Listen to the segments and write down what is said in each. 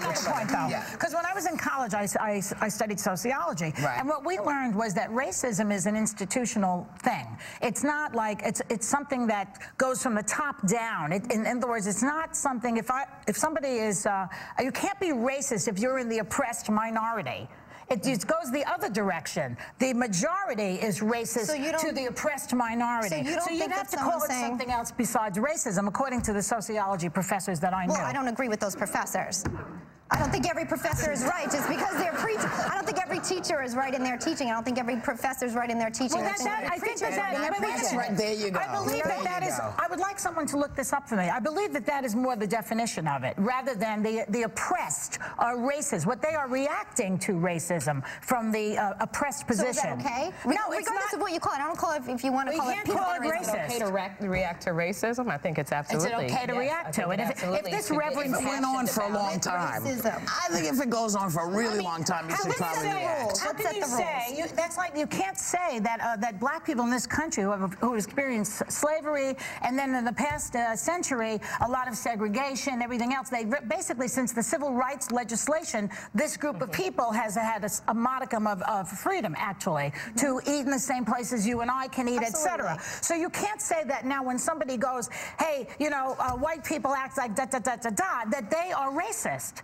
another point, though. Because when I was in college, I studied sociology. Right. And what we learned was that racism is an institutional thing. It's not like, it's something that goes from the top down. In other words, it's not something, if somebody is, you can't be racist if you're in the oppressed minority. It goes the other direction. The majority is racist to the oppressed minority. So you'd have to call it something else besides racism, according to the sociology professors that I know. Well, I don't agree with those professors. I don't think every professor is right just because they're preaching. I don't think every teacher is right in their teaching. I don't think every professor is right in their teaching. Well, I think that's right. There you go. I believe that is. I would like someone to look this up for me. I believe that is more the definition of it, rather than the oppressed are racist. What they are reacting to racism from the oppressed position. So is that okay? No, regardless of what you call it. I don't call it if you want to call it. You can't call it racist. Is it okay to react to racism? I think it's absolutely. Is it okay to react to it? If this reverend went on for a long time. I think if it goes on for a really long time, you should probably react. How can you say, that's like, you can't say that that black people in this country who experienced slavery, and then in the past century, a lot of segregation, everything else, they basically, since the civil rights legislation, this group of people has had a modicum of freedom, actually, to eat in the same places you and I can eat, etc. So you can't say that now when somebody goes, hey, you know, white people act like da-da-da-da-da, that they are racist.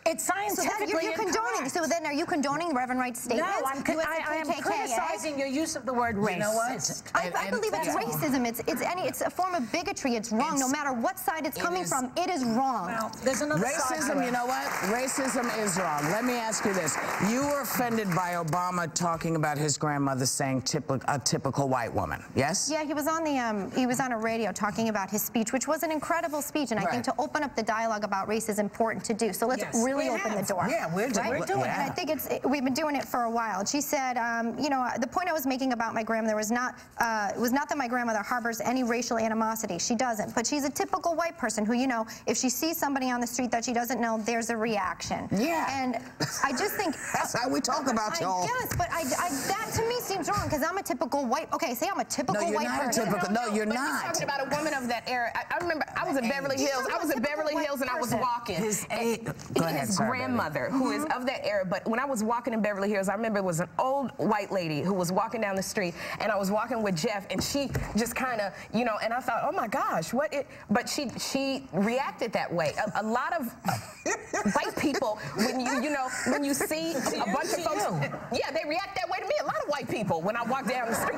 It's scientifically you're condoning. So then, are you condoning Reverend Wright's statements? No, I am criticizing your use of the word racist. You know what? I believe it's racism. It's a form of bigotry. It's wrong. No matter what side it's coming from, it is wrong. Well, there's another racism. You know what? Racism is wrong. Let me ask you this: you were offended by Obama talking about his grandmother saying a typical white woman. Yes? Yeah, he was on a radio talking about his speech, which was an incredible speech, and I think to open up the dialogue about race is important to do. So let's really open the door. Yeah, we're doing it. And I think we've been doing it for a while. She said, you know, the point I was making about my grandmother was not that my grandmother harbors any racial animosity. She doesn't. But she's a typical white person who, you know, if she sees somebody on the street that she doesn't know, there's a reaction. Yeah. And I just think that's how we talk about y'all. Yes, but that to me seems wrong because I'm a typical white. Okay, say I'm a typical white person. No, you're not. You're talking about a woman of that era. I remember I was in Beverly Hills. I was in Beverly Hills and I was walking. Go ahead. His grandmother, who is of that era, but when I was walking in Beverly Hills, I remember it was an old white lady who was walking down the street, and I was walking with Jeff, and she just kind of, you know, and I thought, oh my gosh, but she reacted that way. A lot of white people, when you see a bunch of folks, yeah, they react that way to me. A lot of white people when I walk down the street.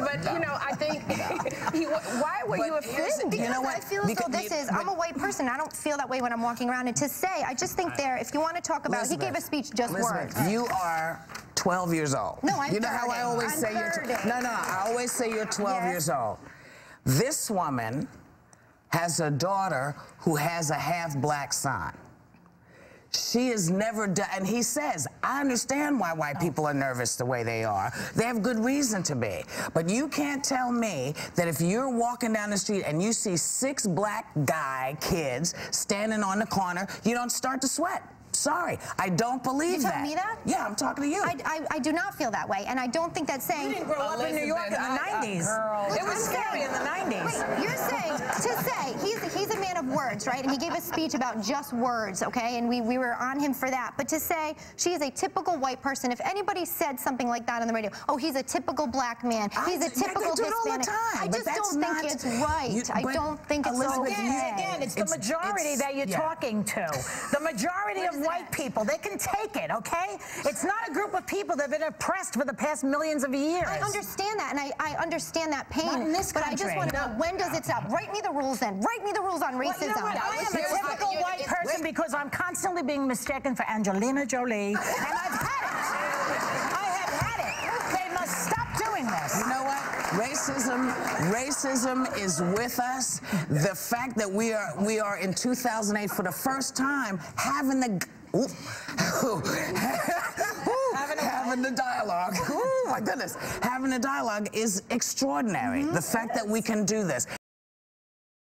But you know, I think, why were you offended? Because you know what? I feel as though this is, I'm a white person. I don't feel that way when I'm walking around. And to say, I just think if you want to talk about, he gave a speech, just words. You are 12 years old. No, I'm You know how I always say I always say you're 12 years old. This woman has a daughter who has a half-black son. She has never done, and he says, I understand why white people are nervous the way they are. They have good reason to be. But you can't tell me that if you're walking down the street and you see 6 black kids standing on the corner, you don't start to sweat. Sorry, I don't believe that. You telling me that? Yeah, I'm talking to you. I do not feel that way, and I don't think that's saying... You didn't grow up in New York in the 90s. It was scary in the 90s. Wait, you're saying, to say, he's a man of words, right? And he gave a speech about just words, okay? And we were on him for that. But to say she is a typical white person, if anybody said something like that on the radio, oh, he's a typical black man, he's a typical Hispanic, I just don't think it's right. I don't think it's okay. Again, it's the majority that you're talking to. The majority of white people, they can take it, okay? It's not a group of people that have been oppressed for the past millions of years. I understand that, and I understand that pain. Not in this country. But I just want to know, when does it stop? Write me the rules then. Write me the rules on racism. Well, you know what? I am a typical white person because I'm constantly being mistaken for Angelina Jolie, and I've had it. I have had it. They must stop doing this. You know what? Racism is with us. The fact that we are in 2008 for the first time having the having the dialogue. Oh my goodness, having the dialogue is extraordinary. The fact that we can do this.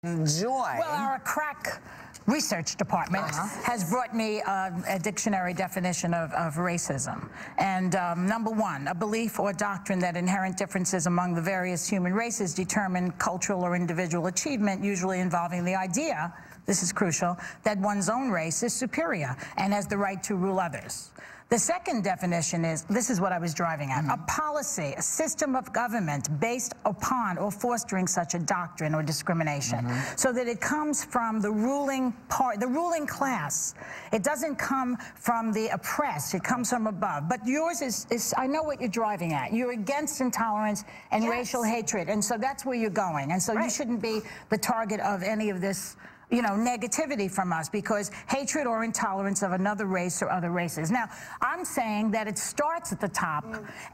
Enjoy. Well, our crack research department has brought me a dictionary definition of racism. And number 1, a belief or doctrine that inherent differences among the various human races determine cultural or individual achievement, usually involving the idea this is crucial, that one's own race is superior and has the right to rule others. The second definition is, this is what I was driving at, a policy, a system of government based upon or fostering such a doctrine or discrimination, so that it comes from the ruling part, the ruling class. It doesn't come from the oppressed, it comes from above. But yours is I know what you're driving at. You're against intolerance and racial hatred, and so that's where you're going. And so you shouldn't be the target of any of this, you know, negativity from us, because hatred or intolerance of another race or other races. Now, I'm saying that it starts at the top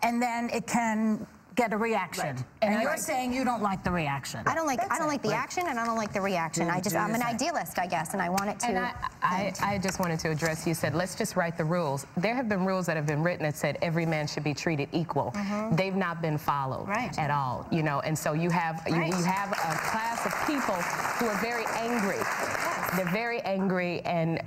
and then it can get a reaction. Right. And you're saying you don't like the reaction. I don't like the action, and I don't like the reaction. I'm an idealist, I guess, and I want it to. And I just wanted to address, you said, let's just write the rules. There have been rules that have been written that said every man should be treated equal. They've not been followed at all, you know, and so you have you have a class of people who are very angry. They're very angry, and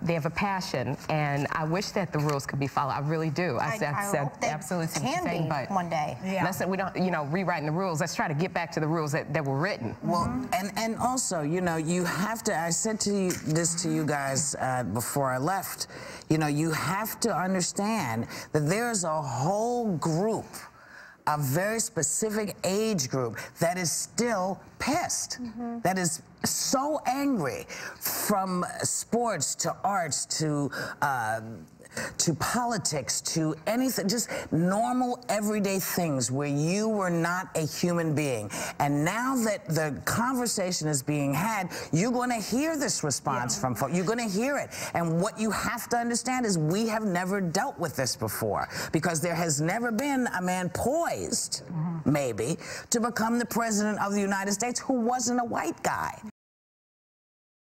they have a passion, and I wish that the rules could be followed. I really do. I said absolutely what you're saying, but one day. Listen, we don't, you know, rewriting the rules. Let's try to get back to the rules that were written. Well, and also, you know, you have to, I said to you, this to you guys before I left, you know, you have to understand that there's a whole group, a very specific age group that is still pissed, that is so angry, from sports to arts to politics, to anything, just normal everyday things where you were not a human being. And now that the conversation is being had, you're going to hear this response from folks. You're going to hear it. And what you have to understand is we have never dealt with this before, because there has never been a man poised, maybe, to become the president of the United States who wasn't a white guy.